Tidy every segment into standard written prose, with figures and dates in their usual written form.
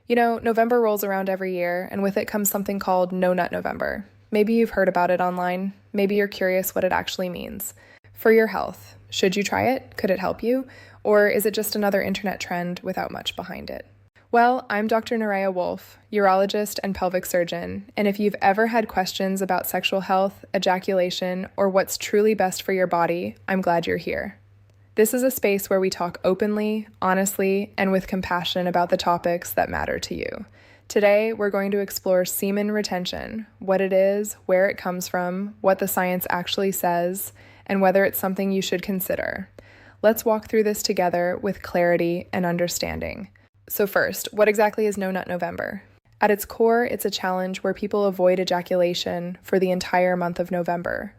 November rolls around every year, and with it comes something called No Nut November. Maybe you've heard about it online. Maybe you're curious what it actually means. For your health, should you try it? Could it help you? Or is it just another internet trend without much behind it? Well, I'm Dr. Nerea Wolf, urologist and pelvic surgeon, and if you've ever had questions about sexual health, ejaculation, or what's truly best for your body, I'm glad you're here. This is a space where we talk openly, honestly, and with compassion about the topics that matter to you. Today, we're going to explore semen retention, what it is, where it comes from, what the science actually says, and whether it's something you should consider. Let's walk through this together with clarity and understanding. So first, what exactly is No Nut November? At its core, it's a challenge where people avoid ejaculation for the entire month of November.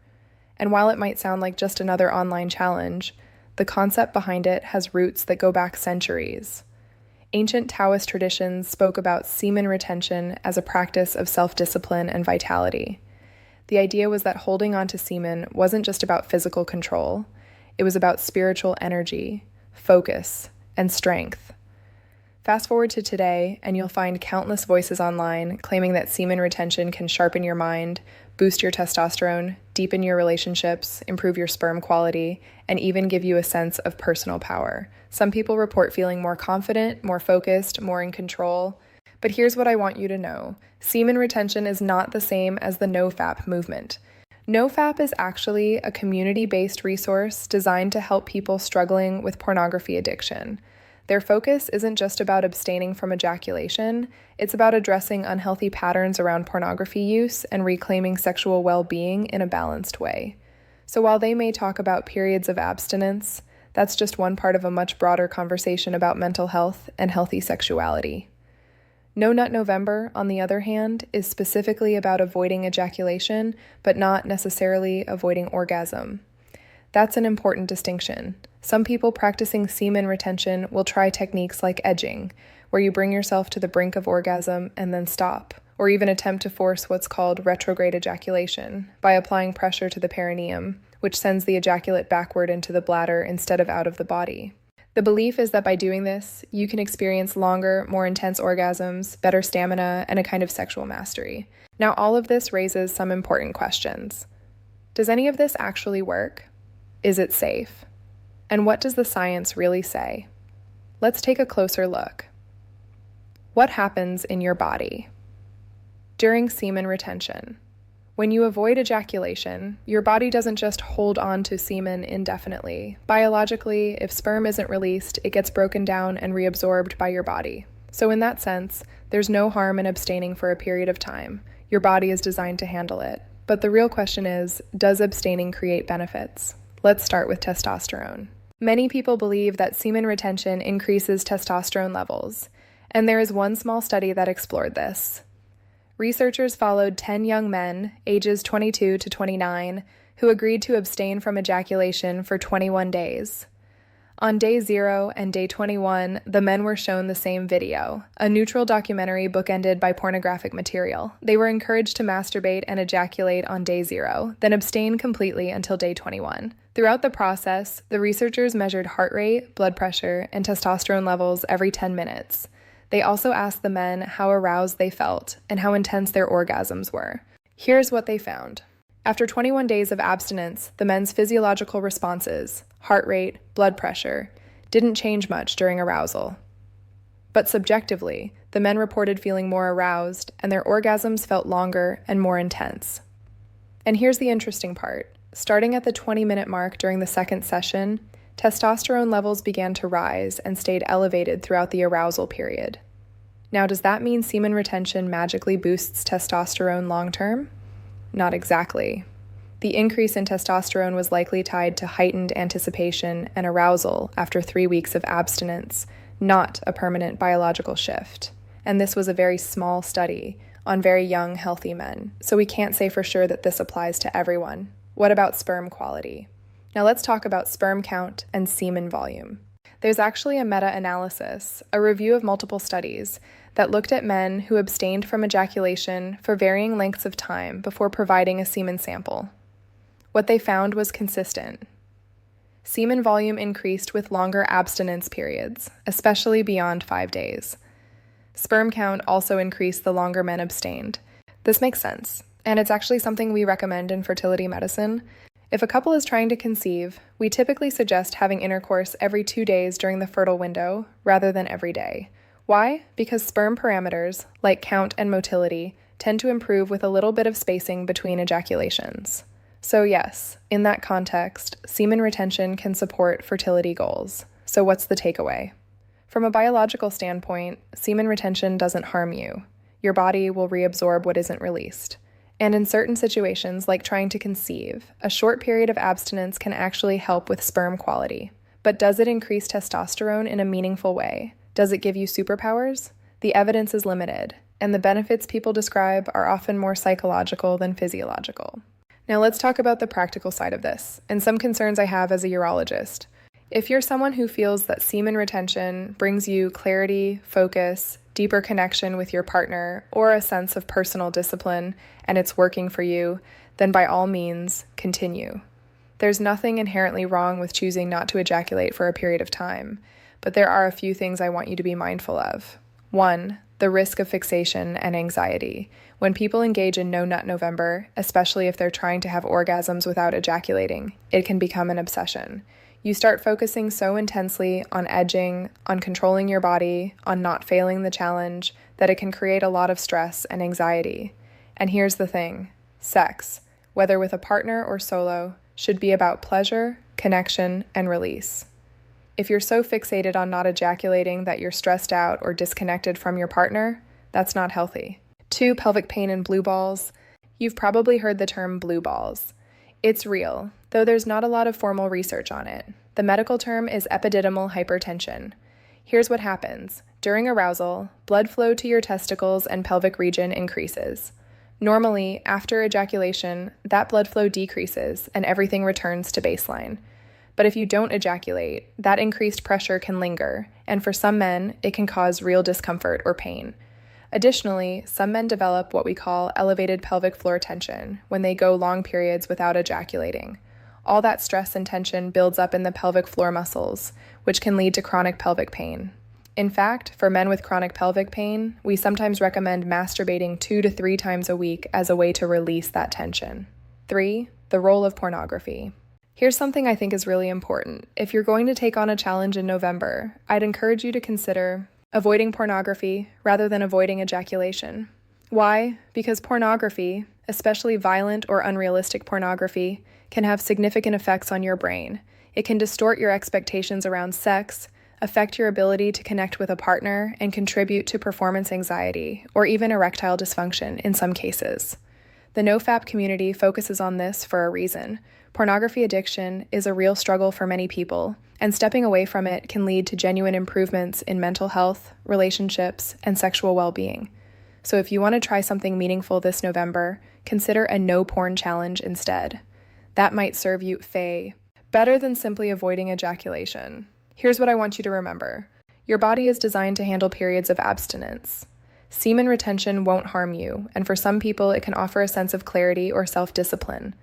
And while it might sound like just another online challenge, the concept behind it has roots that go back centuries. Ancient Taoist traditions spoke about semen retention as a practice of self-discipline and vitality. The idea was that holding on to semen wasn't just about physical control, it was about spiritual energy, focus, and strength. Fast forward to today, and you'll find countless voices online claiming that semen retention can sharpen your mind, boost your testosterone, deepen your relationships, improve your sperm quality, and even give you a sense of personal power. Some people report feeling more confident, more focused, more in control. But here's what I want you to know. Semen retention is not the same as the NoFap movement. NoFap is actually a community-based resource designed to help people struggling with pornography addiction. Their focus isn't just about abstaining from ejaculation, it's about addressing unhealthy patterns around pornography use and reclaiming sexual well-being in a balanced way. So while they may talk about periods of abstinence, that's just one part of a much broader conversation about mental health and healthy sexuality. No Nut November, on the other hand, is specifically about avoiding ejaculation, but not necessarily avoiding orgasm. That's an important distinction. Some people practicing semen retention will try techniques like edging, where you bring yourself to the brink of orgasm and then stop, or even attempt to force what's called retrograde ejaculation by applying pressure to the perineum, which sends the ejaculate backward into the bladder instead of out of the body. The belief is that by doing this, you can experience longer, more intense orgasms, better stamina, and a kind of sexual mastery. Now, all of this raises some important questions. Does any of this actually work? Is it safe? And what does the science really say? Let's take a closer look. What happens in your body during semen retention? When you avoid ejaculation, your body doesn't just hold on to semen indefinitely. Biologically, if sperm isn't released, it gets broken down and reabsorbed by your body. So in that sense, there's no harm in abstaining for a period of time. Your body is designed to handle it. But the real question is, does abstaining create benefits? Let's start with testosterone. Many people believe that semen retention increases testosterone levels, and there is one small study that explored this. Researchers followed 10 young men, ages 22 to 29, who agreed to abstain from ejaculation for 21 days. On day 0 and day 21, the men were shown the same video, a neutral documentary bookended by pornographic material. They were encouraged to masturbate and ejaculate on day 0, then abstain completely until day 21. Throughout the process, the researchers measured heart rate, blood pressure, and testosterone levels every 10 minutes. They also asked the men how aroused they felt and how intense their orgasms were. Here's what they found. After 21 days of abstinence, the men's physiological responses, heart rate, blood pressure, didn't change much during arousal. But subjectively, the men reported feeling more aroused, and their orgasms felt longer and more intense. And here's the interesting part. Starting at the 20-minute mark during the second session, testosterone levels began to rise and stayed elevated throughout the arousal period. Now, does that mean semen retention magically boosts testosterone long-term? Not exactly. The increase in testosterone was likely tied to heightened anticipation and arousal after 3 weeks of abstinence, not a permanent biological shift. And this was a very small study on very young, healthy men, so we can't say for sure that this applies to everyone. What about sperm quality? Now let's talk about sperm count and semen volume. There's actually a meta-analysis, a review of multiple studies, that looked at men who abstained from ejaculation for varying lengths of time before providing a semen sample. What they found was consistent. Semen volume increased with longer abstinence periods, especially beyond 5 days. Sperm count also increased the longer men abstained. This makes sense, and it's actually something we recommend in fertility medicine. If a couple is trying to conceive, we typically suggest having intercourse every 2 days during the fertile window rather than every day. Why? Because sperm parameters, like count and motility, tend to improve with a little bit of spacing between ejaculations. So yes, in that context, semen retention can support fertility goals. So what's the takeaway? From a biological standpoint, semen retention doesn't harm you. Your body will reabsorb what isn't released. And in certain situations, like trying to conceive, a short period of abstinence can actually help with sperm quality. But does it increase testosterone in a meaningful way? Does it give you superpowers? The evidence is limited, and the benefits people describe are often more psychological than physiological. Now let's talk about the practical side of this, and some concerns I have as a urologist. If you're someone who feels that semen retention brings you clarity, focus, deeper connection with your partner, or a sense of personal discipline, and it's working for you, then by all means, continue. There's nothing inherently wrong with choosing not to ejaculate for a period of time, but there are a few things I want you to be mindful of. 1, the risk of fixation and anxiety. When people engage in No Nut November, especially if they're trying to have orgasms without ejaculating, it can become an obsession. You start focusing so intensely on edging, on controlling your body, on not failing the challenge, that it can create a lot of stress and anxiety. And here's the thing, sex, whether with a partner or solo, should be about pleasure, connection, and release. If you're so fixated on not ejaculating that you're stressed out or disconnected from your partner, that's not healthy. 2, pelvic pain and blue balls. You've probably heard the term blue balls. It's real, though there's not a lot of formal research on it. The medical term is epididymal hypertension. Here's what happens. During arousal, blood flow to your testicles and pelvic region increases. Normally, after ejaculation, that blood flow decreases and everything returns to baseline. But if you don't ejaculate, that increased pressure can linger, and for some men, it can cause real discomfort or pain. Additionally, some men develop what we call elevated pelvic floor tension when they go long periods without ejaculating. All that stress and tension builds up in the pelvic floor muscles, which can lead to chronic pelvic pain. In fact, for men with chronic pelvic pain, we sometimes recommend masturbating 2 to 3 times a week as a way to release that tension. 3, the role of pornography. Here's something I think is really important. If you're going to take on a challenge in November, I'd encourage you to consider avoiding pornography rather than avoiding ejaculation. Why? Because pornography, especially violent or unrealistic pornography, can have significant effects on your brain. It can distort your expectations around sex, affect your ability to connect with a partner, and contribute to performance anxiety or even erectile dysfunction in some cases. The NoFap community focuses on this for a reason. Pornography addiction is a real struggle for many people, and stepping away from it can lead to genuine improvements in mental health, relationships, and sexual well-being. So if you want to try something meaningful this November, consider a no porn challenge instead. That might serve you better than simply avoiding ejaculation. Here's what I want you to remember. Your body is designed to handle periods of abstinence. Semen retention won't harm you, and for some people it can offer a sense of clarity or self-discipline.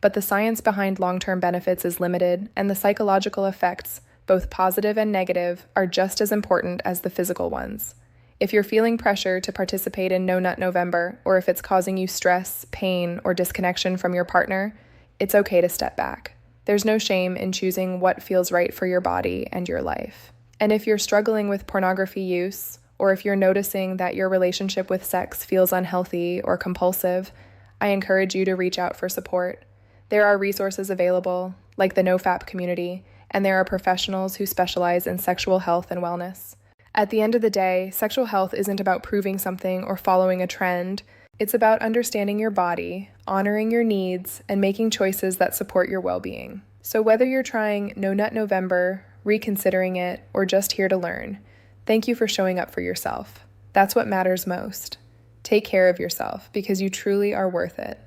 But the science behind long-term benefits is limited, and the psychological effects, both positive and negative, are just as important as the physical ones. If you're feeling pressure to participate in No Nut November, or if it's causing you stress, pain, or disconnection from your partner, it's okay to step back. There's no shame in choosing what feels right for your body and your life. And if you're struggling with pornography use, or if you're noticing that your relationship with sex feels unhealthy or compulsive, I encourage you to reach out for support. There are resources available, like the NoFap community, and there are professionals who specialize in sexual health and wellness. At the end of the day, sexual health isn't about proving something or following a trend. It's about understanding your body, honoring your needs, and making choices that support your well-being. So whether you're trying No Nut November, reconsidering it, or just here to learn, thank you for showing up for yourself. That's what matters most. Take care of yourself because you truly are worth it.